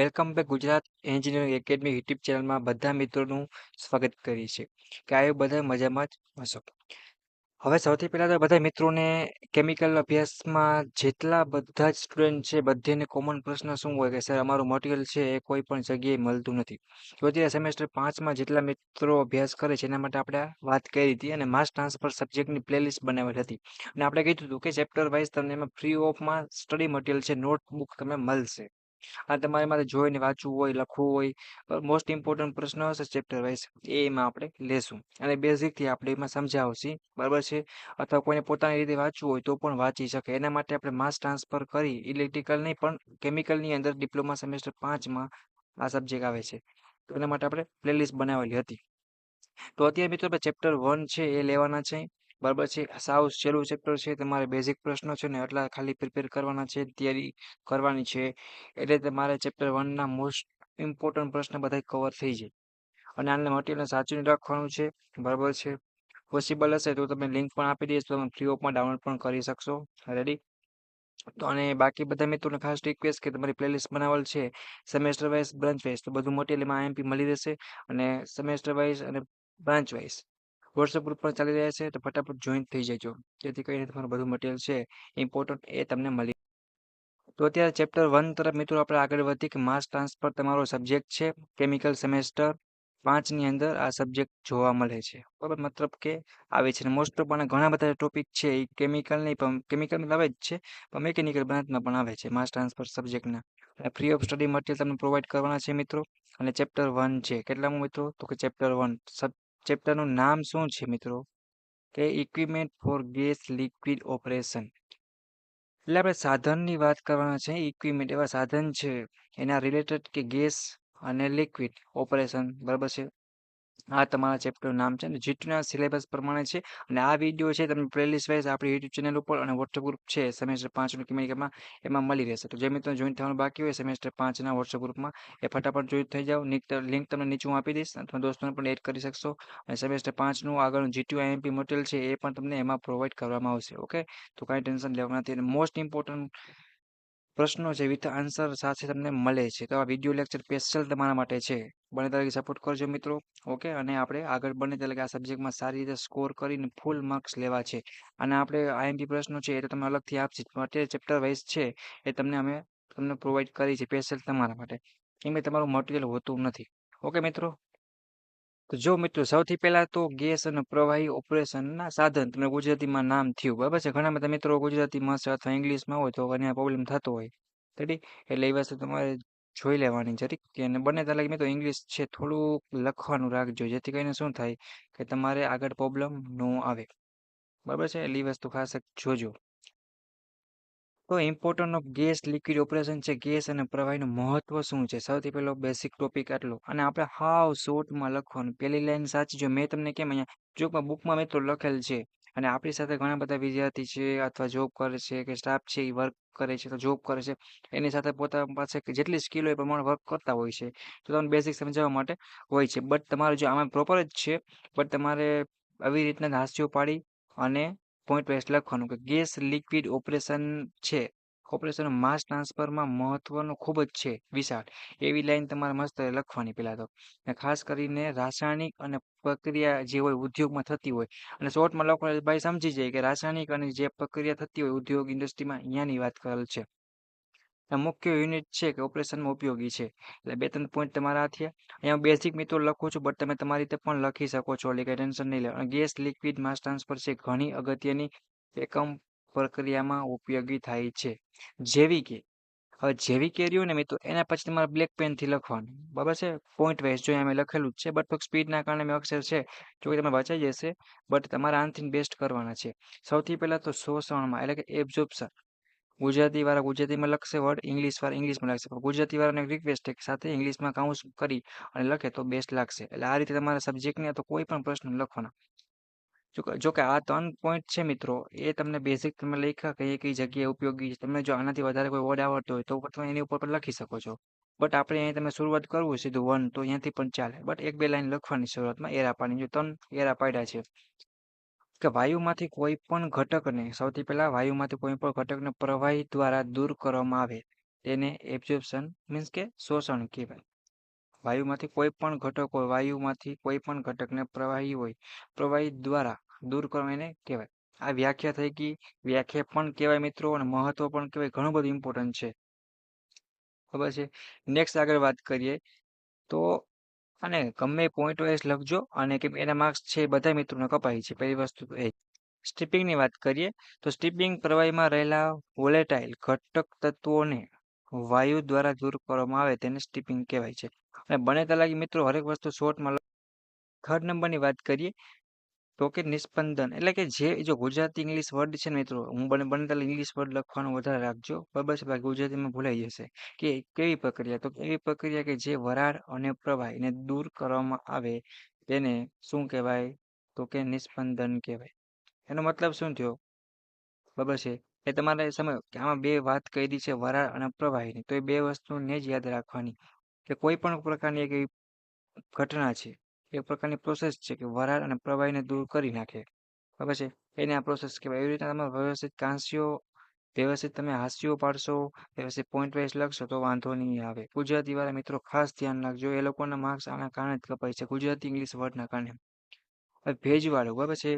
Welcome back Gujarat engineering academy YouTube ચેનલમાં બધા મિત્રોનું સ્વાગત કરીએ છીએ કે આ બધા મજામાં જ હશો. હવે સૌથી પહેલાં તો બધા મિત્રોને કેમિકલ અભ્યાસમાં જેટલા બધા જ સ્ટુડન્ટ છે બધાને કોમન પ્રશ્ન શું હોય કે સર અમારું મટીરિયલ છે એ કોઈ પણ જગ્યાએ મળતું નથી. તો અત્યારે સેમેસ્ટર 5માં જેટલા મિત્રો અભ્યાસ કરે છે એના માટે આપણે વાત કરી હતી અને માસ ટ્રાન્સફર સબ્જેક્ટની પ્લેલિસ્ટ બનાવેલી હતી અને આપણે કીધું હતું કે ચેપ્ટર વાઇઝ તમને એમાં ફ્રી ઓફમાં સ્ટડી મટીરિયલ છે નોટબુક તમને મળશે. આ તમારે મારે જોઈને વાંચવું હોય લખવું હોય મોસ્ટ ઇમ્પોર્ટન્ટ પ્રશ્ન હશે ચેપ્ટર વાઇઝ એમાં આપણે લેશું અને બેઝિકથી આપણે એમાં સમજાવશી બરાબર છે. અથવા કોઈને પોતાની રીતે વાંચવું હોય તો પણ વાંચી શકે એના માટે આપણે માસ ટ્રાન્સફર કરી ઇલેક્ટ્રિકલ નહીં પણ કેમિકલની અંદર ડિપ્લોમા સેમેસ્ટર 5માં આ સબ્જેક્ટ આવે છે તો એના માટે આપણે પ્લેલિસ્ટ બનાવેલી હતી. તો અત્યારે મિત્રો આપણે ચેપ્ટર 1 છે એ લેવાના છે બરાબર છે. સાવ સહેલું ચેપ્ટર છે તમારે બેઝિક પ્રશ્નો છે ને એટલા ખાલી પ્રિપેર કરવાના છે તૈયારી કરવાની છે એટલે તમારે ચેપ્ટર 1ના મોસ્ટ ઇમ્પોર્ટન્ટ પ્રશ્ન બધા કવર થઈ જાય અને આને મટીરિયલને સાચવીને રાખવાનું છે બરાબર છે. પોસિબલ હશે તો તમે લિંક પણ આપી દઈશ તો તમે ફ્રી ઓફમાં ડાઉનલોડ પણ કરી શકશો. રેડી તો અને બાકી બધા મિત્રોને ખાસ રિક્વેસ્ટ કે તમારી પ્લેલિસ્ટ બનાવેલ છે સેમેસ્ટર વાઇઝ બ્રાન્ચ વાઇઝ તો બધું મટીરિયલ એમાં આઈએમપી મળી રહેશે અને સેમેસ્ટર વાઇઝ અને બ્રાન્ચ વાઇઝ વોટ્સઅપ ગ્રુપ પણ ચાલી રહ્યા છે તો ફટાફટ જોઈન થઈ જજો જેથી કરીને તમારું બધું મટીરિયલ છે ઇમ્પોર્ટન્ટ એ તમને મળી. તો અત્યારે ચેપ્ટર 1 તરફ મિત્રો આપણે આગળ વધીએ કે માસ ટ્રાન્સફર તમારો સબ્જેક્ટ છે કેમિકલ સેમેસ્ટર 5ની અંદર આ સબ્જેક્ટ જોવા મળે છે બરાબર મતલબ કે આવે છે મોસ્ટ ઓફ અને ઘણા બધા ટોપિક છે એ કેમિકલ નહીં પણ કેમિકલમાં આવે જ છે પણ મેકેનિકલ બ્રાન્ચમાં પણ આવે છે માસ ટ્રાન્સફર સબ્જેક્ટના અને ફ્રી ઓફ સ્ટડી મટીરિયલ તમને પ્રોવાઈડ કરવાના છે મિત્રો. અને ચેપ્ટર 1 છે કેટલામાં મિત્રો તો કે ચેપ્ટર 1 ચેપ્ટરનું નામ શું છે મિત્રો કે equipment for gas liquid operation એટલે આપણે સાધનની વાત કરવાના છે ઇક્વિપમેન્ટ એવા સાધન છે એના રિલેટેડ કે ગેસ અને લિક્વિડ ઓપરેશન બરાબર છે. આ તમારા ચેપ્ટરનું નામ છે અને જીટીના સિલેબસ પ્રમાણે છે અને આ વિડીયો છે તમે પ્લેલિસ્ટ વાઇઝ આપણી યુટ્યુબ ચેનલ ઉપર અને વોટ્સઅપ ગ્રુપ છે સેમેસ્ટર 5નું કેમિકલમાં એમાં મળી રહેશે. તો જે મિત્રો જોઈન થવાનું બાકી હોય સેમેસ્ટર 5ના વોટ્સઅપ ગ્રુપમાં એ ફટાફટ જોઈન થઈ જાઓ. લિંક તમને નીચે હું આપી દઈશ અથવા દોસ્તોને પણ એડ કરી શકશો અને સેમેસ્ટર 5નું આગળનું જીટીયુ આઈએમપી મટીરિયલ છે એ પણ તમને એમાં પ્રોવાઈડ કરવામાં આવશે. ઓકે તો કાંઈ ટેન્શન લેવાનું નથી અને મોસ્ટ ઇમ્પોર્ટન્ટ પ્રશ્નો છે વિથ આન્સર સાથે તમને મળે છે તો આ વિડીયો લેક્ચર સ્પેશિયલ તમારા માટે છે. બને ત્યારે સપોર્ટ કરજો મિત્રો. ઓકે અને આપણે આગળ બને ત્યારે કે આ સબ્જેક્ટમાં સારી રીતે સ્કોર કરીને ફૂલ માર્ક્સ લેવા છે અને આપણે આઈએમપી પ્રશ્નો છે એ તો તમે અલગથી આપશે પણ અત્યારે ચેપ્ટર વાઇઝ છે એ તમને પ્રોવાઈડ કરી છે સ્પેશિયલ તમારા માટે કેમ કે તમારું મટીરિયલ હોતું નથી. ઓકે મિત્રો તો જો મિત્રો સૌથી પહેલા તો ગેસ અને પ્રવાહી ઓપરેશનના સાધન તમને ગુજરાતીમાં નામ થયું બરાબર છે. ઘણા બધા મિત્રો ગુજરાતીમાં છે અથવા ઇંગ્લિશમાં હોય તો એને પ્રોબ્લેમ થતો હોય રેડી એટલે એ વસ્તુ તમારે જોઈ લેવાની જરીક કે બને ત્યારે મિત્રો ઇંગ્લિશ છે થોડુંક લખવાનું રાખજો જેથી કરીને શું થાય કે તમારે આગળ પ્રોબ્લેમ ન આવે બરાબર છે. એટલે એ વસ્તુ ખાસ જોજો. તો important of gas liquid operation છે ગેસ અને પ્રવાહીનું મહત્વ શું છે સૌથી પહેલો બેસિક ટોપિક આટલો અને આપણે હાવ શોર્ટમાં લખવાનું પહેલી લાઈન સાચી જો મેં તમને કેમ અહીંયા જો બુકમાં મિત્રો લખેલ છે અને આપણી સાથે ઘણા બધા વિદ્યાર્થી છે અથવા જોબ કરે છે કે સ્ટાફ છે એ વર્ક કરે છે તો જોબ કરે છે એની સાથે પોતાની પાસે જેટલી સ્કિલ હોય એ પ્રમાણે વર્ક કરતા હોય છે તો તમને બેસિક સમજાવવા માટે હોય છે બટ તમારે જો આમાં પ્રોપર જ છે બટ તમારે આવી રીતના હાસ્યો પાડી અને પોઈન્ટ વાઇઝ લખવાનું કે ગેસ લિક્વિડ ઓપરેશન છે ઓપરેશન માસ ટ્રાન્સફરમાં મહત્વનું ખૂબ જ છે વિશાળ એવી લાઈન તમારે મસ્ત લખવાની પહેલાં તો ખાસ કરીને રાસાયણિક અને પ્રક્રિયા જે હોય ઉદ્યોગમાં થતી હોય અને શોર્ટમાં લખો ભાઈ સમજી જાય કે રાસાયણિક અને જે પ્રક્રિયા થતી હોય ઉદ્યોગ ઇન્ડસ્ટ્રીમાં અહીંયાની વાત કરેલ છે. મુખ્ય યુનિટ છે કે ઓપરેશનમાં ઉપયોગી છે એટલે 2-3 પોઈન્ટ તમારા થયા. અહીંયા બેઝિક મિત્રો લખું છું બટ તમે તમારી રીતે પણ લખી શકો છો એટલે કંઈ ટેન્શન નહીં લે. ગેસ લિક્વિડ માસ ટ્રાન્સફર છે ઘણી અગત્યની એકમ પ્રક્રિયામાં ઉપયોગી થાય છે જેવી કે હવે જેવી કે રહ્યું ને મિત્રો એના પછી તમારે બ્લેક પેનથી લખવાનું બરાબર છે પોઈન્ટ વાઇઝ જો અમે લખેલું જ છે બટ થોડુંક સ્પીડના કારણે મેં અક્ષર છે જો કે તમે વાંચાઈ જશે બટ તમારે આનથી બેસ્ટ કરવાના છે. સૌથી પહેલાં તો શોષણમાં એટલે કે એબ્ઝોર્પ્શન ગુજરાતી વાળા ગુજરાતીમાં લખશે વર્ડ ઇંગ્લિશ વાળા ઇંગ્લિશમાં લખશે પણ ગુજરાતી વાળાને રિક્વેસ્ટ છે કે સાથે ઇંગ્લિશમાં કાઉન્સ કરી અને લખે તો બેસ્ટ લાગશે એટલે આ રીતે તમારા સબ્જેક્ટની તો કોઈ પણ પ્રશ્ન લખવાના. જો કે આ 3 પોઈન્ટ છે મિત્રો એ તમને બેઝિક તમે લખ્યા કઈ કઈ જગ્યાએ ઉપયોગી છે તમને જો આનાથી વધારે કોઈ વર્ડ આવડતો હોય તો તમે એની ઉપર પણ લખી શકો છો બટ આપણે અહીં તમે શરૂઆત કરવું સીધું 1 તો અહીંયાથી પણ ચાલે બટ 1-2 લાઈન લખવાની શરૂઆતમાં એરા પાડવાની જો 3 એરા પાડ્યા છે કે વાયુમાંથી કોઈ પણ ઘટકને સૌથી પહેલા વાયુમાંથી કોઈ પણ ઘટકને પ્રવાહી દ્વારા દૂર કરવામાં આવે તેને એબ્ઝોર્પ્શન મીન્સ કે શોષણ કહેવાય. વાયુમાંથી કોઈ પણ ઘટક હોય, વાયુમાંથી કોઈ પણ ઘટકને પ્રવાહી હોય, પ્રવાહી દ્વારા દૂર કરવા એને કહેવાય. આ વ્યાખ્યા થઈ ગઈ. વ્યાખ્યા પણ કહેવાય મિત્રો, અને મહત્વ પણ કહેવાય. ઘણું બધું ઇમ્પોર્ટન્ટ છે. ખબર છે. નેક્સ્ટ આગળ વાત કરીએ તો, અને ગમે પોઈન્ટ વાઇઝ લખજો, અને કે એના માર્ક્સ છે એ બધા મિત્રોને કપાય છે. પહેલી વસ્તુ તો એ. સ્ટીપિંગની વાત કરીએ તો, સ્ટીપિંગ પ્રવાહીમાં રહેલા વોલેટાઇલ ઘટક તત્વોને વાયુ દ્વારા દૂર કરવામાં આવે તેને સ્ટીપિંગ કહેવાય છે. અને બને ત્યાં લાગી મિત્રો હરેક વસ્તુ શોર્ટમાં. થર્ડ નંબરની વાત કરીએ તો કે નિસ્પંદન, એટલે કે જે જો ગુજરાતી ઇંગ્લિશ વર્ડ છે ને મિત્રો, હું બને ત્યાં ઇંગ્લિશ વર્ડ લખવાનું વધારે રાખજો, બરાબર છે. બાકી ગુજરાતીમાં ભૂલાઈ જશે. કે કેવી પ્રક્રિયા, તો એવી પ્રક્રિયા કે જે વરાળ અને પ્રવાહીને દૂર કરવામાં આવે તેને શું કહેવાય, તો કે નિસ્પંદન કહેવાય. એનો મતલબ શું થયો, બરાબર છે. એ તમારે સમય કે આમાં બે વાત કરી છે વરાળ અને પ્રવાહીની, તો એ બે વસ્તુને જ યાદ રાખવાની. કે કોઈ પણ પ્રકારની એક એવી ઘટના છે, એક પ્રકારની પ્રોસેસ છે કે વરાળ અને પ્રવાહીને દૂર કરી નાખે, બરાબર છે. એને આ પ્રોસેસ કહેવાય. એવી રીતે તમે વ્યવસ્થિત કાંસ્યો, વ્યવસ્થિત તમે હાસ્યો પાડશો, વ્યવસ્થિત પોઈન્ટ વાઇઝ લખશો તો વાંધો નહીં આવે. ગુજરાતી વાળા મિત્રો ખાસ ધ્યાન રાખજો, એ લોકોના માર્ક્સ આના કારણે જ કપાય છે, ગુજરાતી ઇંગ્લિશ વર્ડના કારણે. હવે ભેજવાળું, બરાબર છે.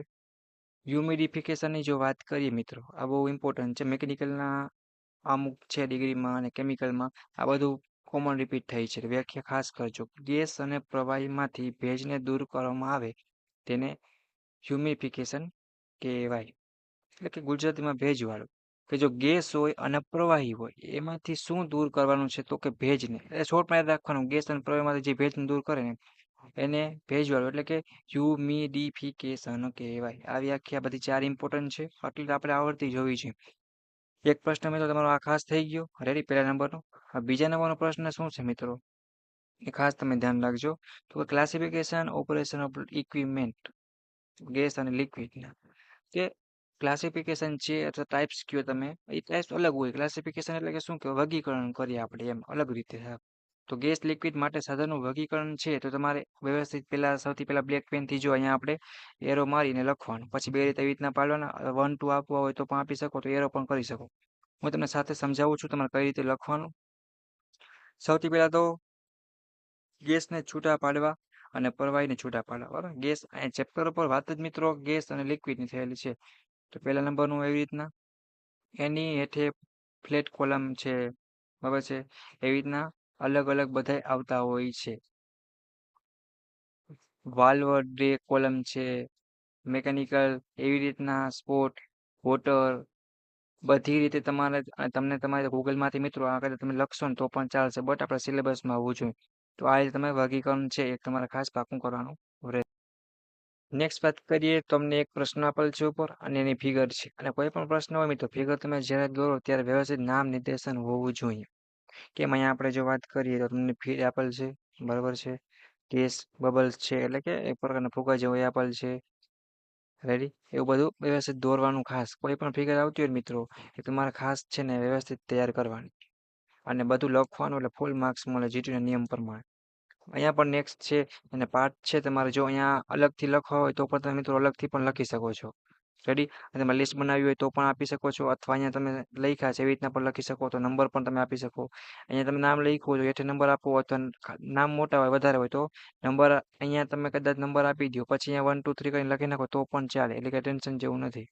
હ્યુમિડિફિકેશનની જો વાત કરીએ મિત્રો, આ બહુ ઇમ્પોર્ટન્ટ છે. મિકેનિકલના અમુક છે ડિગ્રીમાં અને કેમિકલમાં આ બધું કોમન રિપીટ થઈ છે. વ્યાખ્યા ખાસ કરજો. ગેસ અને પ્રવાહીમાંથી ભેજને દૂર કરવામાં આવે તેને હ્યુમિફિકેશન કહેવાય. એટલે કે ગુજરાતીમાં ભેજવાળું. કે જો ગેસ હોય અને પ્રવાહી હોય એમાંથી શું દૂર કરવાનું છે, તો કે ભેજને. એટલે શોર્ટમાં યાદ રાખવાનું, ગેસ અને પ્રવાહીમાંથી જે ભેજને દૂર કરે ને એને ભેજવાળું, એટલે કે હ્યુમિડિફિકેશન કહેવાય. આ વ્યાખ્યા બધી ચાર ઇમ્પોર્ટન્ટ છે, આટલી તો આપણે આવડતી જ હોવી છે. એક પ્રશ્ન મિત્રો તમારો આ ખાસ થઈ ગયો. રેડી, પહેલા નંબરનો. બીજા નંબરનો પ્રશ્ન શું છે મિત્રો, એ ખાસ તમે ધ્યાન રાખજો. તો classification operation of equipment, gas અને લિક્વિડના કે ક્લાસિફિકેશન છે અથવા ટાઈપ્સ કયો તમે, એ ટાઈપ્સ અલગ હોય. ક્લાસિફિકેશન એટલે કે શું કહેવાય, વર્ગીકરણ કરીએ આપણે એમ અલગ રીતે. તો ગેસ લિક્વિડ માટે સાધનનું વર્ગીકરણ છે તો તમારે વ્યવસ્થિત પહેલા સૌથી પહેલા બ્લેક પેનથી જો અહીંયા આપણે એરો મારીને લખવાનું, પછી બે રીતે એવી રીતના પાડવાના. 1 2 આપવા હોય તો પણ આપી શકો, તો એરો પણ કરી શકો. હું તમને સાથે સમજાવું છું તમારે કઈ રીતે લખવાનું. સૌથી પહેલા તો ગેસને છૂટા પાડવા અને પ્રવાહીને છૂટા પાડવા, બરાબર. ગેસ ચેપ્ટર ઉપર વાત જ મિત્રો ગેસ અને લિક્વિડની થયેલી છે. તો પહેલા નંબરનું એવી રીતના એની હેઠે ફ્લેટ કોલમ છે, બરાબર છે. એવી રીતના અલગ અલગ બધા આવતા હોય છે. વાલ્વ ડે કોલમ છે, મેકેનિકલ, એવી રીતના સ્પોટ, વોટર, બધી રીતે તમારે તમને તમારે ગૂગલમાંથી મિત્રો આગળ તમે લખશો ને તો પણ ચાલશે, બટ આપણે સિલેબસમાં આવવું જોઈએ. તો આ રીતે તમે વર્ગીકરણ છે એ તમારે ખાસ પાકું કરવાનું રહે. નેક્સ્ટ વાત કરીએ, તમને એક પ્રશ્ન આપેલ છે ઉપર અને એની ફિગર છે. અને કોઈ પણ પ્રશ્ન હોય મિત્રો, ફિગર તમે જ્યારે દોરો ત્યારે વ્યવસ્થિત નામ નિર્દેશન હોવું જોઈએ. કેમ અહીંયા આપણે જો વાત કરીએ તો તમને ફીડ આપેલ છે, બરાબર છે. ગેસ બબલ્સ છે, એટલે કે એક પ્રકારના ફુગા જેવું આપેલ છે. રેડી, એવું બધું વ્યવસ્થિત દોરવાનું ખાસ. કોઈ પણ ફિગર આવતી હોય મિત્રો એ તમારે ખાસ છે ને વ્યવસ્થિત તૈયાર કરવાની, અને બધું લખવાનું, એટલે ફૂલ માર્ક્સ મળે જીટીના નિયમ પ્રમાણે. અહીંયા પણ નેક્સ્ટ છે અને પાર્ટ છે. તમારે જો અહીંયા અલગથી લખવા હોય તો પણ તમે મિત્રો અલગથી પણ લખી શકો છો. રેડી, અને તમે લિસ્ટ બનાવી હોય તો પણ આપી શકો છો, અથવા અહીંયા તમે લખ્યા છે એવી રીતના પણ લખી શકો, તો નંબર પણ તમે આપી શકો. અહીંયા તમે નામ લખ્યું હોય હેઠે નંબર આપવો હોય તો નામ મોટા હોય વધારે હોય તો નંબર અહીંયા તમે કદાચ નંબર આપી દો, પછી અહીંયા 1 2 3 કરીને લખી નાખો તો પણ ચાલે, એટલે કે ટેન્શન જેવું નથી.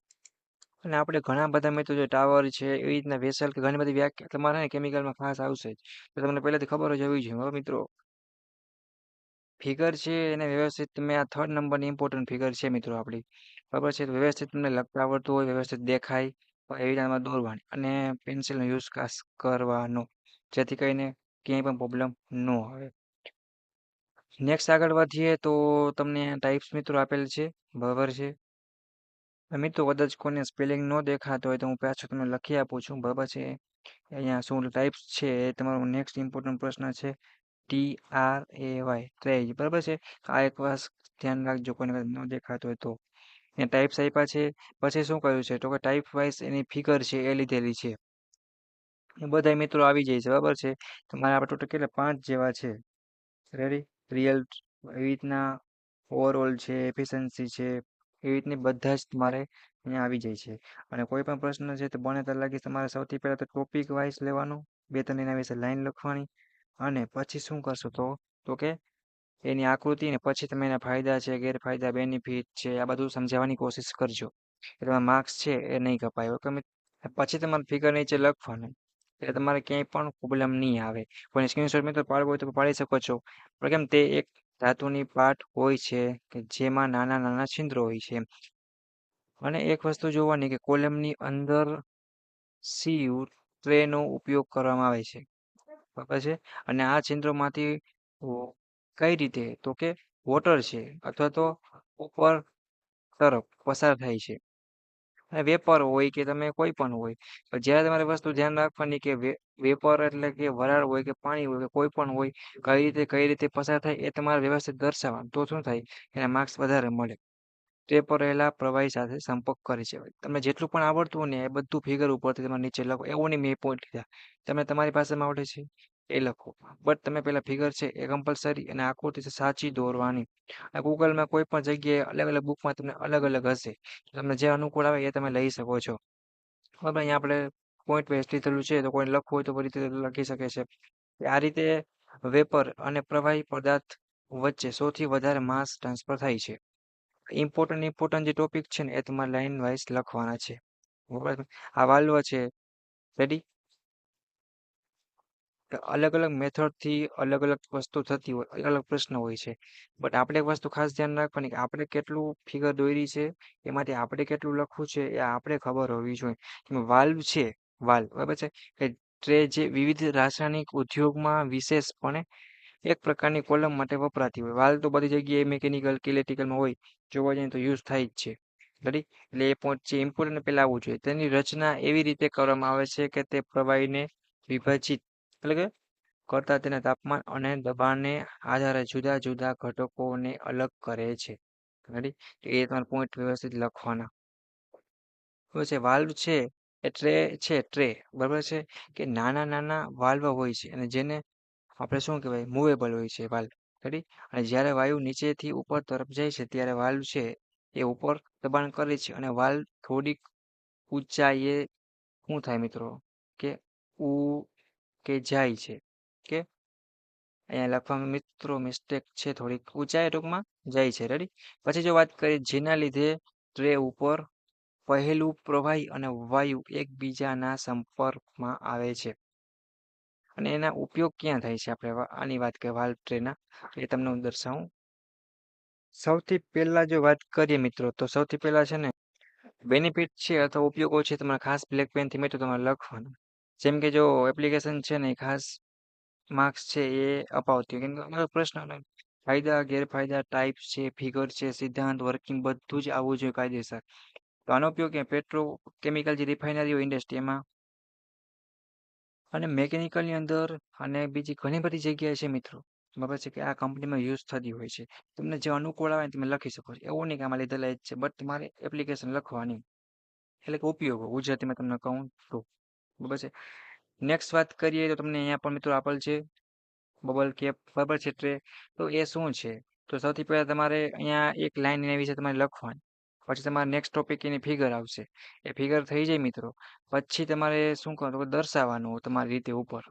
અને આપણે ઘણા બધા મિત્રો જે ટાવર છે એવી રીતના વેસલ કે ઘણી બધી વ્યાખ્યા તમારે કેમિકલમાં ખાસ આવશે જ, તો તમને પહેલાથી ખબર જ હોવી જોઈએ. હવે મિત્રો ફિગર છે એને વ્યવસ્થિત તમે આ થર્ડ નંબરની ઇમ્પોર્ટન્ટ ફિગર છે મિત્રો આપણી, બરાબર છે. તો વ્યવસ્થિત તમને લખતા આવડતું હોય, વ્યવસ્થિત દેખાય એવી રીતના દોરવાની, અને પેન્સિલનો યુઝ ખાસ કરવાનો, જેથી કરીને ક્યાંય પણ પ્રોબ્લેમ ન આવે. નેક્સ્ટ આગળ વધીએ તો તમને ટાઈપ્સ મિત્રો આપેલ છે, બરાબર છે. મિત્રો કદાચ કોઈને સ્પેલિંગ ન દેખાતો હોય તો હું પાછું તમને લખી આપું છું, બરાબર છે. અહીંયા શું ટાઈપ્સ છે એ તમારો નેક્સ્ટ ઇમ્પોર્ટન્ટ પ્રશ્ન છે. TRAY, ટ્રેય, બરાબર છે. આ એક વાર ધ્યાન રાખજો, કોઈને ન દેખાતો હોય તો. એ ટાઈપ્સ આપ્યા છે. પછી શું કહ્યું છે, તો કે ટાઈપ વાઇઝ એની ફિગર છે એ લીધેલી છે. એ બધા મિત્રો આવી જાય છે, બરાબર છે. તમારે આપણે ટોટલ કેટલા 5 જેવા છે. રેડી, રિયલ, એવી રીતના ઓવરઓલ છે, એફિશિયન્સી છે, એવી રીતની બધા જ તમારે અહીંયા આવી જાય છે. અને કોઈ પણ પ્રશ્ન છે તો બને ત્યાં લાગી તમારે સૌથી પહેલા તો ટોપિક વાઇઝ લેવાનો, 2-3 એના વિશે લાઈન લખવાની અને પછી શું કરશો તો કે એની આકૃતિ ને પછી તમે એના ફાયદા છે, ગેરફાયદા, બેનિફિટ છે આ બધું સમજાવવાની કોશિશ કરજો. એટલે માર્ક્સ છે એ નહીં કપાય. ઓકે પછી તમારે ફિગર નીચે લખવાનું એટલે તમારે ક્યાંય પણ પ્રોબ્લેમ નહીં આવે. કોઈ સ્ક્રીનશોટ મિત્રો પાડવો હોય તો પાડી શકો છો. પણ કેમ તે એક ધાતુની પાર્ટ હોય છે કે જેમાં નાના નાના છિદ્રો હોય છે. અને એક વસ્તુ જોવાની કે કોલમની અંદર સીયુ ટ્રેનો ઉપયોગ કરવામાં આવે છે. બરાબર છે. અને આ છિદ્રોમાંથી કઈ રીતે તો કે વોટર છે અથવા તો ઉપર તરફ પસાર થાય છે. અને વેપર હોય કે તમે કોઈ પણ હોય. પણ જ્યારે તમારે વસ્તુ ધ્યાન રાખવાની કે વેપર એટલે કે વરાળ હોય કે પાણી હોય કે કોઈ પણ હોય કઈ રીતે પસાર થાય એ તમારે વ્યવસ્થિત દર્શાવવાનું. તો શું થાય એના માર્ક્સ વધારે મળે. તે પર રહેલા પ્રવાહી સાથે સંપર્ક કરે છે. તમને જેટલું પણ આવડતું હોય ને એ બધું ફિગર ઉપરથી તમારે નીચે લખો. એવું નહીં મેં પોઈન્ટ લીધા. તમે તમારી ભાષામાં આવડે છે એ લખો. બટ તમે પેલા ફિગર છે એ કમ્પલસરી અને આકૃતિ છે સાચી દોરવાની. આ ગૂગલમાં કોઈ પણ જગ્યાએ અલગ અલગ બુકમાં તમને અલગ અલગ હશે. તમને જે અનુકૂળ આવે એ તમે લઈ શકો છો. બરાબર અહીંયા આપણે પોઈન્ટ વાઇઝ લીધેલું છે તો કોઈ લખવું હોય તો કોઈ રીતે લખી શકે છે. આ રીતે વેપર અને પ્રવાહી પદાર્થ વચ્ચે સૌથી વધારે માસ ટ્રાન્સફર થાય છે. ઇમ્પોર્ટન્ટ જે ટોપિક છે ને એ તમારે લાઈન વાઇઝ લખવાના છે. બરાબર આ વાલ્વ છે રેડી. અલગ અલગ મેથડથી અલગ અલગ વસ્તુ થતી હોય અલગ અલગ પ્રશ્ન હોય છે. બટ આપણે એક વસ્તુ ખાસ ધ્યાન રાખવાની કે આપણે કેટલું ફિગર દોરી છે એમાંથી આપણે કેટલું લખવું છે એ આપણે ખબર હોવી જોઈએ. વાલ્વ છે બરાબર છે કે ટ્રે જે વિવિધ રાસાયણિક ઉદ્યોગમાં વિશેષપણે એક પ્રકારની કોલમ માટે વપરાતી હોય. વાલ્વ તો બધી જગ્યાએ મિકેનિકલ કે ઇલેક્ટ્રિકલમાં હોય જોવા જઈએ તો યુઝ થાય જ છે. રેડી એટલે એ પોઈન્ટ છે ઇમ્પોર્ટન્ટ પેલા આવવું જોઈએ. તેની રચના એવી રીતે કરવામાં આવે છે કે તે પ્રવાહીને વિભાજિત એટલે કે કરતા તેના તાપમાન અને દબાણને આધારે જુદા જુદા ઘટકોને અલગ કરે છે. રેડી એ તમારે પોઈન્ટ વ્યવસ્થિત લખવાના. શું છે વાલ્વ છે એ ટ્રે બરાબર છે કે નાના નાના વાલ્વ હોય છે અને જેને આપણે શું કહેવાય મૂવેબલ હોય છે વાલ્વ. રેડી અને જ્યારે વાયુ નીચેથી ઉપર તરફ જાય છે ત્યારે વાલ્વ છે એ ઉપર દબાણ કરે છે અને વાલ્વ થોડીક ઊંચાઈએ શું થાય મિત્રો કે કે જાય છે કે અહીંયા લખવામાં મિત્રો મિસ્ટેક છે થોડીક ઊંચાઈ ટૂંકમાં જાય છે. રેડી પછી જો વાત કરીએ જેના લીધે ટ્રે ઉપર પહેલું પ્રવાહી અને વાયુ એકબીજાના સંપર્કમાં આવે છે. અને એના ઉપયોગ ક્યાં થાય છે આપણે આની વાત કરીએ વાલ્વ ટ્રેના એ તમને હું દર્શાવું. સૌથી પહેલા જો વાત કરીએ મિત્રો તો સૌથી પહેલા છે ને બેનિફિટ છે અથવા ઉપયોગો છે તમારે ખાસ બ્લેક પેનથી મેં તો તમારે લખવાનું. જેમ કે જો એપ્લિકેશન છે ને ખાસ માર્ક્સ છે એ અપાવતી હોય કેમ કે અમારો પ્રશ્ન ફાયદા ગેરફાયદા ટાઈપ છે ફિગર છે સિદ્ધાંત વર્કિંગ બધું જ આવવું જોઈએ કાયદેસર. તો આનો ઉપયોગ પેટ્રોકેમિકલ જે રિફાઇનરી હોય ઇન્ડસ્ટ્રી એમાં અને મેકેનિકલની અંદર અને બીજી ઘણી બધી જગ્યાએ છે મિત્રો. બરાબર છે કે આ કંપનીમાં યુઝ થતી હોય છે. તમને જે અનુકૂળ આવે તમે લખી શકો છો. એવું નહીં કે આમાં લીધેલા જ છે બટ તમારે એપ્લિકેશન લખવાની એટલે કે ઉપયોગો ગુજરાતીમાં તમને કહું તો બરાબર છે. નેક્સ્ટ વાત કરીએ તો તમને અહીંયા પણ મિત્રો આપેલ છે બબલ કેપ બરાબર છે ટ્રે. તો એ શું છે તો સૌથી પહેલા તમારે અહીંયા એક લાઈન એના વિશે તમારે લખવાની. પછી તમારે નેક્સ્ટ ટોપિક એની ફિગર આવશે. એ ફિગર થઈ જાય મિત્રો પછી તમારે શું કરવાનું દર્શાવવાનું તમારી રીતે ઉપર.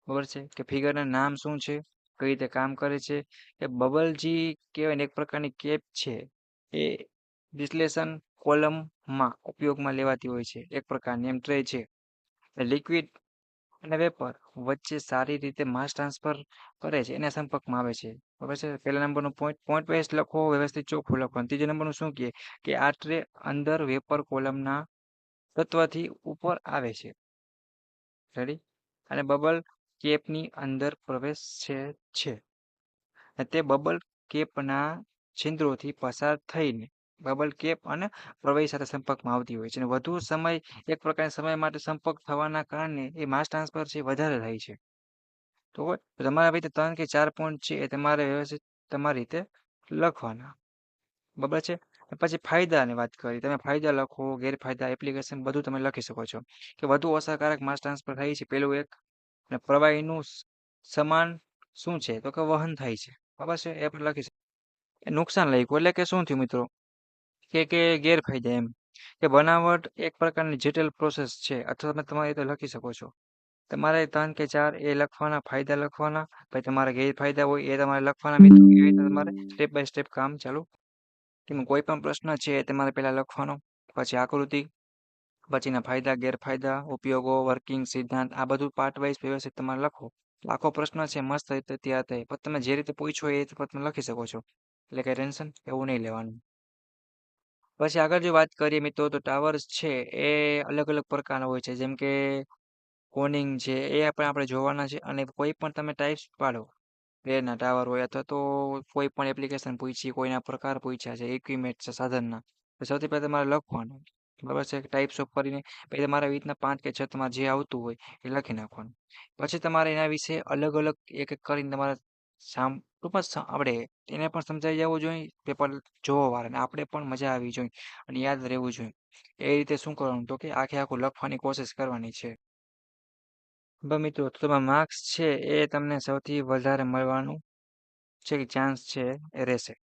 બરાબર છે કે ફિગરના નામ શું છે કઈ રીતે કામ કરે છે. એ બબલજી કહેવાય ને એક પ્રકારની કેપ છે એ ડિસ્લેશન કોલમમાં ઉપયોગમાં લેવાતી હોય છે. એક પ્રકારની એમ ટ્રે છે. લિક્વિડ અને વેપર વચ્ચે સારી રીતે માસ ટ્રાન્સફર કરે છે એના સંપર્કમાં આવે છે. બરાબર છે પહેલા નંબરનું પોઈન્ટ વાઇઝ લખો વ્યવસ્થિત ચોખ્ખું લખો. ત્રીજા નંબરનું શું કહે કે આ ટ્રે અંદર વેપર કોલમના તત્વથી ઉપર આવે છે. રેડી અને બબલ કેપની અંદર પ્રવેશે છે. તે બબલ કેપના છિદ્રોથી પસાર થઈને બબલ કેપ અને પ્રવાહી સાથે સંપર્કમાં આવતી હોય છે. અને વધુ સમય એક પ્રકારના સમય માટે સંપર્ક થવાના કારણે એ માસ ટ્રાન્સફર છે વધારે થાય છે. તો તમારા રીતે 3 કે 4 પોઈન્ટ છે એ તમારે વ્યવસ્થિત તમારી રીતે લખવાના. બરાબર છે. પછી ફાયદાની વાત કરી તમે ફાયદા લખો ગેરફાયદા એપ્લિકેશન બધું તમે લખી શકો છો કે વધુ અસરકારક માસ ટ્રાન્સફર થાય છે પેલું એક. અને પ્રવાહીનું સમાન શું છે તો કે વહન થાય છે. બરાબર છે એ પણ લખી શકો. નુકસાન લખ્યું એટલે કે શું થયું મિત્રો કે ગેરફાયદા એમ કે બનાવટ એક પ્રકારની જટિલ પ્રોસેસ છે અથવા તમે તમારી રીતે લખી શકો છો. તમારે 3 કે 4 એ લખવાના, ફાયદા લખવાના, પછી તમારા ગેરફાયદા હોય એ તમારે લખવાના મિત્રો. એવી રીતે તમારે સ્ટેપ બાય સ્ટેપ કામ ચાલુ. કોઈ પણ પ્રશ્ન છે એ તમારે પહેલા લખવાનો, પછી આકૃતિ, પછીના ફાયદા, ગેરફાયદા, ઉપયોગો, વર્કિંગ, સિદ્ધાંત, આ બધું પાર્ટ વાઇઝ વ્યવસ્થિત તમારે લખો. આખો પ્રશ્ન છે મસ્ત રીતે તૈયાર થાય. પણ તમે જે રીતે પૂછો એ રીતે તમે લખી શકો છો. એટલે કઈ ટેન્શન એવું નહીં લેવાનું. પછી આગળ જો વાત કરીએ મિત્રો તો ટાવર્સ છે એ અલગ અલગ પ્રકારના હોય છે. જેમ કે કોનિંગ છે એ આપણે જોવાના છે. અને કોઈ પણ તમે ટાઈપ્સ પાડો, પ્લેનના ટાવર હોય અથવા તો કોઈ પણ એપ્લિકેશન પૂછી, કોઈના પ્રકાર પૂછ્યા છે, ઇક્વિપમેન્ટ છે સાધનના, તો સૌથી પહેલા તમારે લખવાનું, બરાબર છે. ટાઈપ્સ ઓફ કરીને પછી તમારે આવી રીતના 5 કે 6 તમારે જે આવતું હોય એ લખી નાખવાનું. પછી તમારે એના વિશે અલગ અલગ એક એક કરીને તમારે ટૂંકમાં આપણે એને પણ સમજાઈ જવું જોઈએ, પેપર જોવા વાળાને આપણે પણ મજા આવી જોઈએ અને યાદ રહેવું જોઈએ. એ રીતે શું કરવાનું તો કે આખે આખું લખવાની કોશિશ કરવાની છે. મિત્રો તો તમારા માર્ક્સ છે એ તમને સૌથી વધારે મળવાનું છે કે ચાન્સ છે એ રહેશે.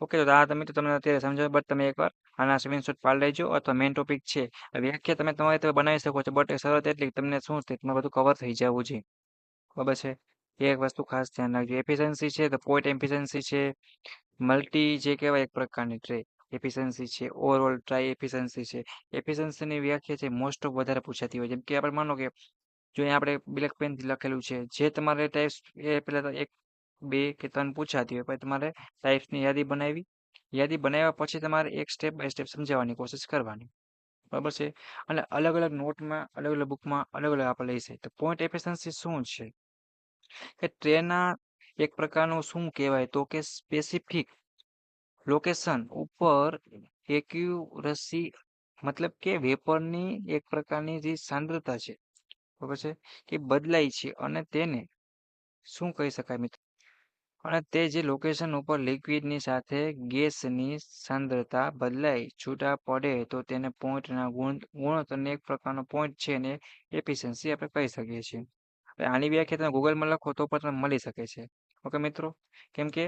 ઓકે, તો આ તમે તો તમને અત્યારે સમજાવ્યું, બટ તમે એકવાર આના સ્ક્રીનશોટ પાડી લેજો અથવા મેઇન ટોપિક છે વ્યાખ્યા તમે તમારી રીતે બનાવી શકો છો. બટ એ શરત એટલી તમને શું છે તમારે બધું કવર થઈ જવું જોઈએ, બરાબર છે. એક વસ્તુ ખાસ ધ્યાન રાખજો, એફિશિયન્સી છે તો પોઈન્ટ એફિશિયન્સી છે, મલ્ટી જે કહેવાય એક પ્રકારની ટ્રે એફિશિયન્સી છે, ઓવરઓલ ટ્રાય એફિશિયન્સી છે. એફિશિયન્સીની વ્યાખ્યા છે મોસ્ટ ઓફ વધારે પૂછાતી હોય. જેમ કે આપણે માનો કે જો અહીંયા આપણે બ્લેક પેનથી લખેલું છે, જે તમારે ટાઈપ્સ એ પહેલાં તો 1, 2 કે 3 પૂછાતી હોય, પછી તમારે ટાઈપ્સની યાદી બનાવી. યાદી બનાવ્યા પછી તમારે એક સ્ટેપ બાય સ્ટેપ સમજાવવાની કોશિશ કરવાની, બરાબર છે. અને અલગ અલગ નોટમાં, અલગ અલગ બુકમાં અલગ અલગ આપણે લઈ શકીએ. તો પોઈન્ટ એફિશિયન્સી શું છે કે ટ્રેના એક પ્રકારનું શું કહેવાય તો કે સ્પેસિફિક લોકેશન ઉપર એક્યુરસી, મતલબ કે વેપરની એક પ્રકારની જે સાંદ્રતા છે, બરાબર છે, કે બદલાય છે અને તેને શું કહી શકાય મિત્રો, અને તે જે લોકેશન ઉપર લિક્વિડની સાથે ગેસની સાંદ્રતા બદલાય છૂટા પડે તો તેને પોઈન્ટના ગુણોત્તરને એક પ્રકારનો પોઈન્ટ છે ને એફિશિયન્સી આપણે કહી શકીએ છીએ. આની વ્યાખ્યા તમે ગૂગલમાં લખો તો પણ તમને મળી શકે છે. ઓકે મિત્રો, કેમ કે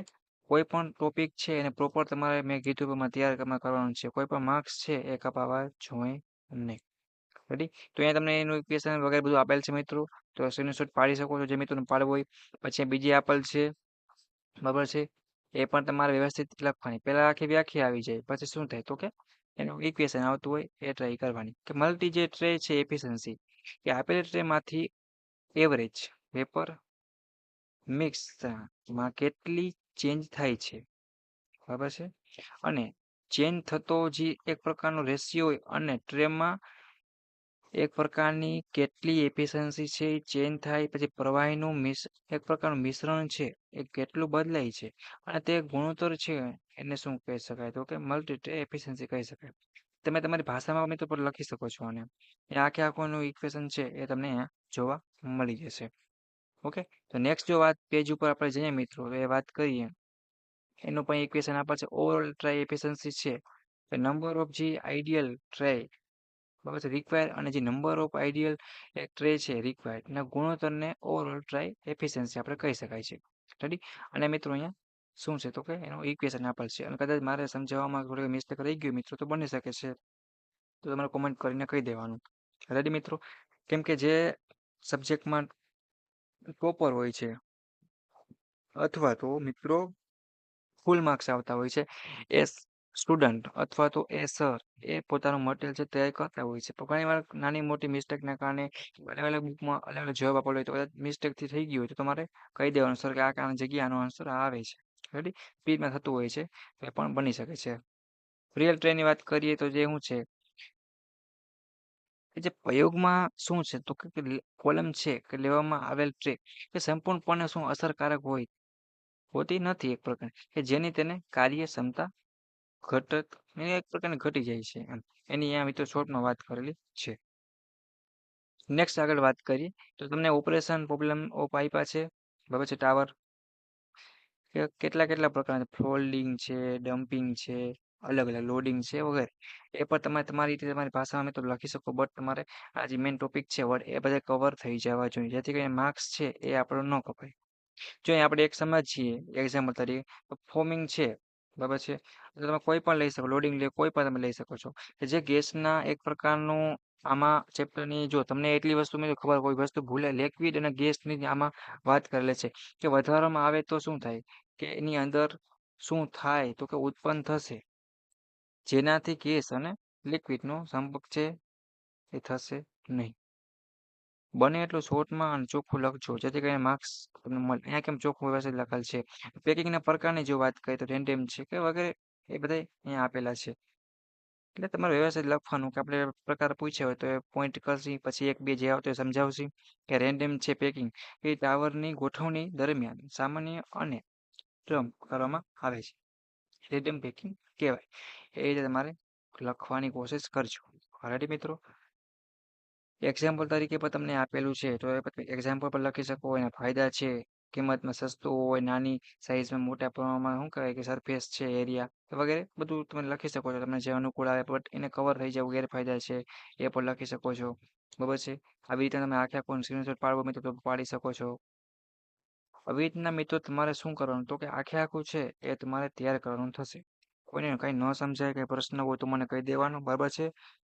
કોઈ પણ ટોપિક છે એને પ્રોપર તમારે મેં કીધું પ્રમાણે તૈયાર કરવાનું છે. કોઈ પણ માર્ક્સ છે એ કપાવવા જોઈએ નહીં. રેડી? તો અહીંયા તમને એનું ઇક્વેશન વગેરે બધું આપેલ છે મિત્રો. તો સ્ક્રીનશોટ પાડી શકો છો જે મિત્રોને પાડવું હોય. પછી બીજી આપેલ છે, બરાબર છે, એ પણ તમારે વ્યવસ્થિત લખવાની. પહેલા આખી વ્યાખ્યા આવી જાય પછી શું થાય તો કે એનું ઇક્વેશન આવતું હોય એ ટ્રાય કરવાની. કે મલ્ટી જે ટ્રે છે એફિશિયન્સી, કે આપેલી ટ્રેમાંથી એવરેજ વેપર મિક્સમાં કેટલી ચેન્જ થાય છે, બરાબર છે. અને ચેન્જ થતો જે એક પ્રકારનો રેશિયો હોય અને ટ્રેમાં એક પ્રકારની કેટલી એફિશિયન્સી છે એ ચેન્જ થાય, પછી પ્રવાહીનું એક પ્રકારનું મિશ્રણ છે એ કેટલું બદલાય છે, અને તે ગુણોત્તર છે એને શું કહી શકાય તો કે મલ્ટી એફિશિયન્સી કહી શકાય. તમે તમારી ભાષામાં મિત્રો પર લખી શકો છો. અને એ આખે આખું ઇક્વેશન છે એ તમને અહીંયા જોવા મળી જશે. ઓકે, તો નેક્સ્ટ જો વાત પેજ ઉપર આપણે જઈએ મિત્રો તો એ વાત કરીએ એનું પણ ઇક્વેશન આપે છે. ઓવરઓલ ટ્રાય એફિશિયન્સી છે નંબર ઓફ જે આઈડિયલ ટ્રાય, બરાબર છે, રિક્વાયર, અને જે નંબર ઓફ આઈડિયલ ટ્રે છે રિક્વાયર્ડ ના ગુણોત્તરને ઓવરઓલ ટ્રાય એફિશિયન્સી આપણે કહી શકાય છે. રેડી? અને મિત્રો અહીંયા શું છે તો કે એનું ઇક્વેશન આપેલ છે. અને કદાચ મારે સમજાવવામાં થોડી મિસ્ટેક રહી ગયું મિત્રો તો બની શકે છે, તો તમારે કોમેન્ટ કરીને કહી દેવાનું. રેડી મિત્રો? કેમ કે જે સબ્જેક્ટમાં ટોપર હોય છે અથવા તો મિત્રો ફૂલ માર્ક્સ આવતા હોય છે, એ સ્ટુડન્ટ અથવા તો એ સર એ પોતાનું મટીરિયલ છે તૈયાર કરતા હોય છે. પણ ઘણી વાર નાની મોટી મિસ્ટેકના કારણે અલગ અલગ બુકમાં અલગ અલગ જવાબ આપેલો હોય તો કદાચ મિસ્ટેકથી થઈ ગયું હોય તો તમારે કહી દેવાનું સર કે આ જગ્યા આનો આન્સર આવે છે. રેડી? સ્પીડમાં થતું હોય છે, એ પણ બની શકે છે. રિયલ ટ્રેની વાત કરીએ તો જે શું છે કે જે પ્રયોગમાં શું છે તો કે કોલમ છે કે લેવામાં આવેલ ટ્રે એ સંપૂર્ણપણે શું અસરકારક હોય હોતી નથી, એક પ્રકાર કે જેની તેને કાર્યક્ષમતા ઘટક એક પ્રકારની ઘટી જાય છે એમ. એની અહીંયા મિત્રો શોર્ટમાં વાત કરેલી છે. નેક્સ્ટ આગળ વાત કરીએ તો તમને ઓપરેશન પ્રોબ્લેમ ઓફ આપ્યા છે, બરાબર છે. ટાવર કે કેટલા કેટલા પ્રકારના ફોલ્ડિંગ છે, ડમ્પિંગ છે, અલગ અલગ લોડિંગ છે વગેરે, એ પણ તમે તમારી રીતે તમારી ભાષામાં મિત્રો લખી શકો. બટ તમારે આ જે મેઇન ટોપિક છે વર્ડ એ બધા કવર થઈ જવા જોઈએ, જેથી કરીને માર્ક્સ છે એ આપણો ન કપાય. જો અહીં આપણે એક સમજીએ એક્ઝામ્પલ તરીકે ફોમિંગ છે, બરાબર છે, તો તમે કોઈ પણ લઈ શકો, લોડિંગ લે કોઈ પણ તમે લઈ શકો છો કે જે ગેસના એક પ્રકારનું આમાં ચેપ્ટરની જો તમને એટલી વસ્તુ મિત્રો ખબર કોઈ વસ્તુ ભૂલે લિક્વિડ અને ગેસની આમાં વાત કરેલી છે કે વધારવામાં આવે તો શું થાય કે એની અંદર શું થાય તો કે ઉત્પન્ન થશે જેનાથી ગેસ અને લિક્વિડનો સંપર્ક છે એ થશે નહીં. બને એટલું શોર્ટમાં અને ચોખ્ખું લખજો જેથી કરીને માર્ક્સ તમને મળે. અહીંયા કેમ ચોખ્ખું વ્યવસ્થિત લખેલ છે. પેકિંગના પ્રકારની જો વાત કરીએ તો રેન્ડમ છે કે વગેરે એ બધા અહીંયા આપેલા છે. એટલે તમારે વ્યવસ્થિત લખવાનું કે આપણે પ્રકાર પૂછ્યા હોય તો એ પોઈન્ટ કરશી પછી એક બે જે આવતો એ સમજાવશી કે રેન્ડમ છે પેકિંગ એ ટાવરની ગોઠવણી દરમિયાન સામાન્ય અને ક્રમ કરવામાં આવે છે. રેન્ડમ પેકિંગ કહેવાય. એ રીતે તમારે લખવાની કોશિશ કરજો. ઓલરેડી મિત્રો એક્ઝામ્પલ તરીકે પણ તમને આપેલું છે તો એ એક્ઝામ્પલ પર લખી શકો એના ફાયદા છે કિંમતમાં સસ્તું હોય નાની સાઇઝમાં મોટા પ્રમાણમાં શું કહેવાય કે સરફેસ છે એરિયા વગેરે બધું તમે લખી શકો છો તમને જે અનુકૂળ આવે બટ એને કવર થઈ જવું ગેરફાયદા છે એ પણ લખી શકો છો બરાબર છે. આવી રીતે તમે આખે આખું સ્ક્રીનશોટ પાડવો મિત્રો તો પાડી શકો છો. આવી રીતના મિત્રો તમારે શું કરવાનું તો કે આખે આખું છે એ તમારે તૈયાર કરવાનું થશે. કોઈને કંઈ ન સમજાય કંઈ પ્રશ્ન હોય તો મને કહી દેવાનું બરાબર છે.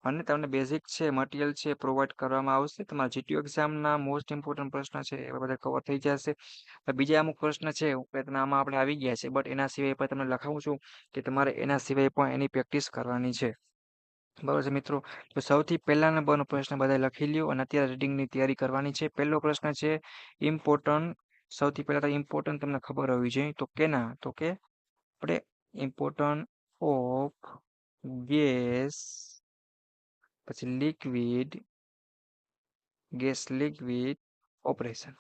અને તમને બેઝિક છે મટીરિયલ છે પ્રોવાઈડ કરવામાં આવશે. તમારા જીટીયુ એક્ઝામના મોસ્ટ ઇમ્પોર્ટન્ટ પ્રશ્ન છે એ બધા કવર થઈ જશે. બીજા અમુક પ્રશ્ન છે આમાં આપણે આવી ગયા છે બટ એના સિવાય પણ તમને લખાવું છું કે તમારે એના સિવાય પણ એની પ્રેક્ટિસ કરવાની છે. બરાબર છે મિત્રો. તો સૌથી પહેલા નંબરનો પ્રશ્ન બધા લખી લ્યો અને અત્યારે રીડિંગની તૈયારી કરવાની છે. પહેલો પ્રશ્ન છે ઇમ્પોર્ટન્ટ. સૌથી પહેલા તો ઇમ્પોર્ટન્ટ તમને ખબર હોવી જોઈએ તો કેના તો કે આપણે ઇમ્પોર્ટન્ટ ઓફ ગેસ પછી લિક્વિડ ઓપરેશન.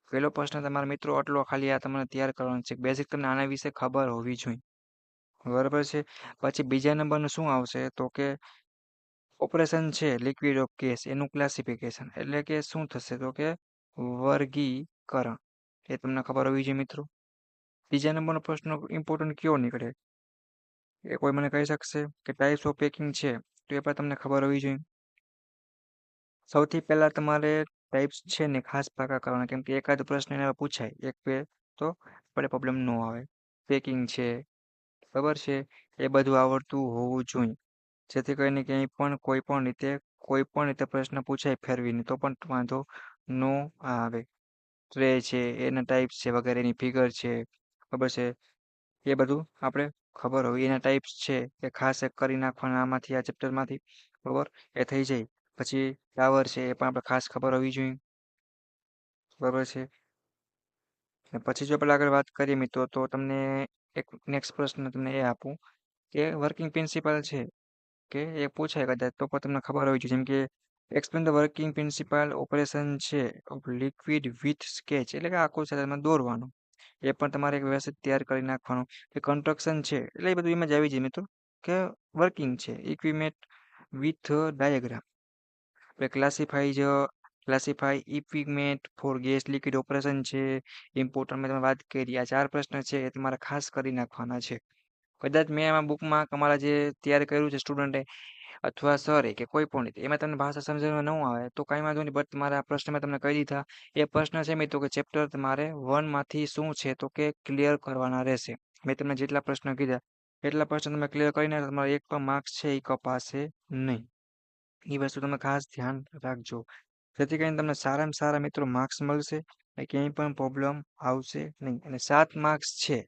પહેલો પ્રશ્ન તમારા મિત્રો આટલો ખાલી આ તમને તૈયાર કરવાનો છે. બેઝિક તમને આના વિશે ખબર હોવી જોઈએ બરાબર છે. પછી બીજા નંબરનું શું આવશે તો કે ઓપરેશન છે લિક્વિડ ઓફ ગેસ એનું ક્લાસિફિકેશન એટલે કે શું થશે તો કે વર્ગીકરણ એ તમને ખબર હોવી જોઈએ મિત્રો. બીજા નંબરનો પ્રશ્ન ઇમ્પોર્ટન્ટ કયો નીકળે એ કોઈ મને કહી શકશે કે ટાઈપ્સ ઓફ પેકિંગ છે તો એ પણ તમને ખબર હોવી જોઈએ. સૌથી પહેલા તમારે ટાઈપ્સ છે ને ખાસ પાકા કરવાના કેમ કે એકાદ પ્રશ્ન એના પૂછાય એક બે તો આપણે પ્રોબ્લેમ ન આવે. પેકિંગ છે બરાબર છે એ બધું આવડતું હોવું જોઈએ જેથી કરીને ક્યાંય પણ કોઈ પણ રીતે પ્રશ્ન પૂછાય ફેરવીને તો પણ વાંધો ન આવે. ટ્રે છે એના ટાઈપ્સ છે વગેરેની ફિગર છે ખબર છે એ બધું આપણે ખબર હોય એના ટાઈપ્સ છે એ ખાસ એક કરી નાખવાના આમાંથી આ ચેપ્ટરમાંથી બરાબર એ થઈ જાય. પછી ટાવર છે એ પણ આપણે ખાસ ખબર હોવી જોઈએ બરાબર છે. પછી જો આપણે આગળ વાત કરીએ મિત્રો તો તમને એક નેક્સ્ટ પ્રશ્ન તમને એ આપું કે વર્કિંગ પ્રિન્સિપલ છે કે એ પૂછાય કદાચ તો પણ તમને ખબર હોવી જોઈએ જેમ કે explain the working principal operation છે ઓફ લિક્વિડ વિથ સ્કેચ એટલે કે આખું છે તમે દોરવાનું એ પણ તમારે એક વ્યવસ્થિત તૈયાર કરી નાખવાનું. કે કન્સ્ટ્રક્શન છે એટલે એ બધું એમાં જ આવી જાય મિત્રો કે વર્કિંગ છે ઇક્વિપમેન્ટ વિથ ડાયાગ્રામ. આપણે classify equipment for gas liquid operation છે ઇમ્પોર્ટન્ટ મેં તમે વાત કરી આ 4 પ્રશ્ન છે એ તમારે ખાસ કરી નાખવાના છે. કદાચ મેં આમાં બુકમાં તમારા જે તૈયાર કર્યું છે સ્ટુડન્ટે અથવા સરે કે કોઈ પણ રીતે એમાં તમને ભાષા સમજવામાં ન આવે તો કાંઈ વાંધો નહીં બટ તમારા આ પ્રશ્ન મેં તમને કહી દીધા. એ પ્રશ્ન છે મિત્રો કે ચેપ્ટર તમારે 1 માંથી શું છે તો કે ક્લિયર કરવાના રહેશે. મેં તમને જેટલા પ્રશ્ન કીધા એટલા પ્રશ્ન તમે ક્લિયર કરીને તમારા એક પણ માર્ક્સ છે એ કપાશે નહીં. એ વસ્તુ તમે ખાસ ધ્યાન રાખજો જેથી કરીને તમને સારામાં સારા મિત્રો માર્ક્સ મળશે અને ક્યાંય પણ પ્રોબ્લેમ આવશે નહીં. અને 7 માર્ક્સ છે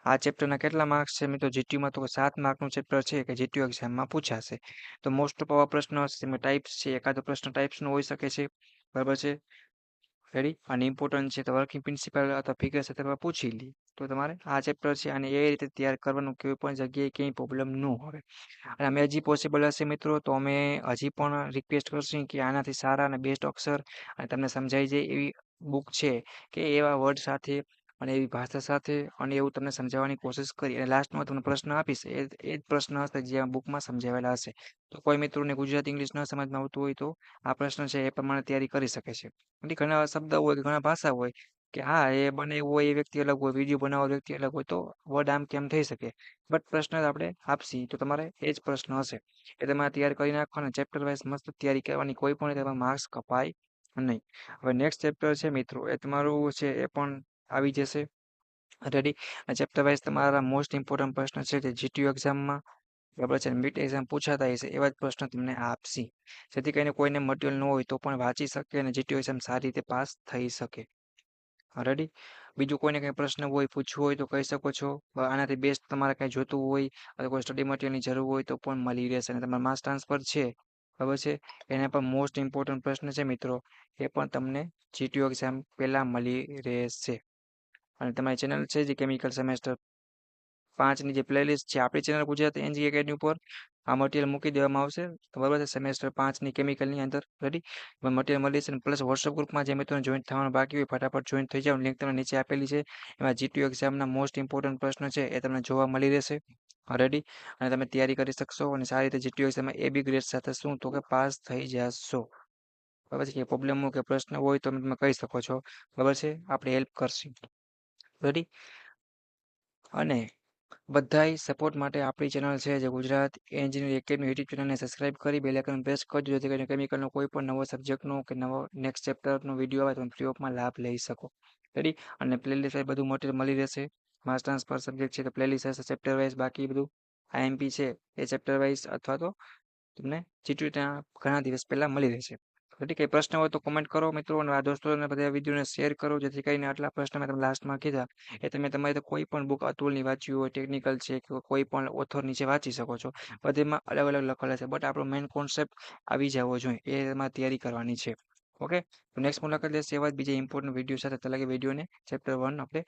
આ ચેપ્ટરના કેટલા માર્ક્સ છે મિત્રો જીટીયુમાં તો 7 માર્કનું ચેપ્ટર છે કે જીટીયુ એક્ઝામમાં પૂછાશે. તો મોસ્ટ ઓફ આવા પ્રશ્નો હશે તેમાં ટાઈપ્સ છે એકાદો પ્રશ્ન ટાઈપ્સનો હોઈ શકે છે બરાબર છે રેડી. અને ઇમ્પોર્ટન્ટ છે તો વર્કિંગ પ્રિન્સિપલ અથવા ફિગર સાથે પૂછી લી તો તમારે આ ચેપ્ટર છે અને એ રીતે તૈયાર કરવાનું કોઈ પણ જગ્યાએ ક્યાંય પ્રોબ્લેમ ન હોય. અને અમે હજી પોસિબલ હશે મિત્રો તો અમે હજી પણ રિક્વેસ્ટ કરશું કે આનાથી સારા અને બેસ્ટ અક્ષર અને તમને સમજાઈ જાય એવી બુક છે કે એવા વર્ડ સાથે અને એવી ભાષા સાથે અને એવું તમને સમજાવવાની કોશિશ કરી અને લાસ્ટમાં તમને પ્રશ્ન આપીશ એ જ પ્રશ્ન હશે જે આ બુકમાં સમજાવેલા હશે. તો કોઈ મિત્રોને ગુજરાતી ઇંગ્લિશ ન સમજમાં આવતું હોય તો આ પ્રશ્ન છે એ પ્રમાણે તૈયારી કરી શકે છે. ઘણા શબ્દ હોય કે ઘણા ભાષા હોય કે હા એ બનાવ્યું હોય એ વ્યક્તિ અલગ હોય વિડીયો બનાવવા વ્યક્તિ અલગ હોય તો વર્ડ આમ કેમ થઈ શકે બટ પ્રશ્ન આપણે આપશી તો તમારે એ જ પ્રશ્ન હશે એ તમારે તૈયાર કરી નાખવાના ચેપ્ટર વાઇઝ મસ્ત તૈયારી કરવાની કોઈ પણ રીતે માર્ક્સ કપાય નહીં. હવે નેક્સ્ટ ચેપ્ટર છે મિત્રો એ તમારું છે એ પણ આવી જશે રેડી. ચેપ્ટર વાઇઝ તમારા મોસ્ટ ઇમ્પોર્ટન્ટ પ્રશ્ન છે જે જીટીયુ એક્ઝામમાં બરાબર છે. મિડ એક્ઝામ પૂછાતા હશે એવા જ પ્રશ્ન તમને આપશે, જેથી કરીને કોઈને મટીરિયલ ન હોય તો પણ વાંચી શકે અને જીટીયુ એક્ઝામ સારી રીતે પાસ થઈ શકે. રેડી? બીજું કોઈને કંઈ પ્રશ્ન હોય, પૂછવું હોય તો કહી શકો છો. આનાથી બેસ્ટ તમારે કંઈ જોતું હોય અથવા કોઈ સ્ટડી મટીરિયલની જરૂર હોય તો પણ મળી રહેશે. અને તમારા માસ ટ્રાન્સફર છે, બરાબર છે, એના પણ મોસ્ટ ઇમ્પોર્ટન્ટ પ્રશ્ન છે મિત્રો, એ પણ તમને જીટીયુ એક્ઝામ પહેલાં મળી રહેશે. અને તમારી ચેનલ છે જે કેમિકલ સેમેસ્ટર 5ની જે પ્લેલિસ્ટ છે આપણી ચેનલ ગુજરાત એનજી એકેડમી ઉપર આ મટીરિયલ મૂકી દેવામાં આવશે, બરાબર છે, સેમેસ્ટર 5ની કેમિકલની અંદર. રેડી? મટીરિયલ મળી જશે. પ્લસ વોટ્સઅપ ગ્રુપમાં જે મિત્રોને જોઈન્ટ થવાનું બાકી હોય ફટાફટ જોઈન્ટ થઈ જાવ. લિંક તમને નીચે આપેલી છે. એમાં જીટીયુ એક્ઝામના મોસ્ટ ઇમ્પોર્ટન્ટ પ્રશ્ન છે એ તમને જોવા મળી રહેશે. રેડી? અને તમે તૈયારી કરી શકશો અને સારી રીતે જીટીયુ એક્ઝામમાં એ બી ગ્રેડ સાથે શું તો કે પાસ થઈ જશો. બરાબર છે. કે પ્રોબ્લેમ હોય કે પ્રશ્ન હોય તો તમે કહી શકો છો, બરાબર છે, આપણે હેલ્પ કરશું. રેડી? અને બધાય સપોર્ટ માટે આપણી ચેનલ છે જે ગુજરાત એન્જિનિયરિંગ એકેડમી યુટ્યુબ ચેનલને સબસ્ક્રાઇબ કરી બેલ આઇકન પ્રેસ કરજો, જેથી કરીને કેમિકલનો કોઈ પણ નવો સબ્જેક્ટનો કે નવો નેક્સ્ટ ચેપ્ટરનો વિડીયો આવે તો ફ્રી ઓફમાં લાભ લઈ શકો. રેડી? અને પ્લેલિસ્ટ બધું મટીરિયલ મળી રહેશે. માસ ટ્રાન્સફર સબ્જેક્ટ છે તો પ્લેલિસ્ટ હશે ચેપ્ટર વાઇઝ. બાકી બધું આઈએમપી છે એ ચેપ્ટર વાઇઝ અથવા તો તમને જીટીયુ ત્યાં ઘણા દિવસ પહેલાં મળી રહેશે. રેડી? કંઈ પ્રશ્ન હોય તો કોમેન્ટ કરો મિત્રો, અને આ દોસ્તોને બધા વિડીયોને શેર કરો, જેથી કરીને આટલા પ્રશ્ન મેં તમે લાસ્ટમાં કીધા એ તમે તમારી કોઈ પણ બુક અતુલની વાંચ્યું હોય, ટેકનિકલ છે કે કોઈ પણ ઓથર નીચે વાંચી શકો છો. બધેમાં અલગ અલગ લખેલા છે, બટ આપણો મેઇન કોન્સેપ્ટ આવી જવો જોઈએ, એમાં તૈયારી કરવાની છે. ઓકે, તો નેક્સ્ટ મુલાકાત લેશે એવા જ બીજા ઇમ્પોર્ટન્ટ વિડીયો સાથે. તલાકે વિડીયોને ચેપ્ટર 1 આપણે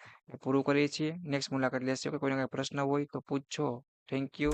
પૂરું કરીએ છીએ. નેક્સ્ટ મુલાકાત લેશે. કોઈને કાંઈ પ્રશ્ન હોય તો પૂછજો. Thank you.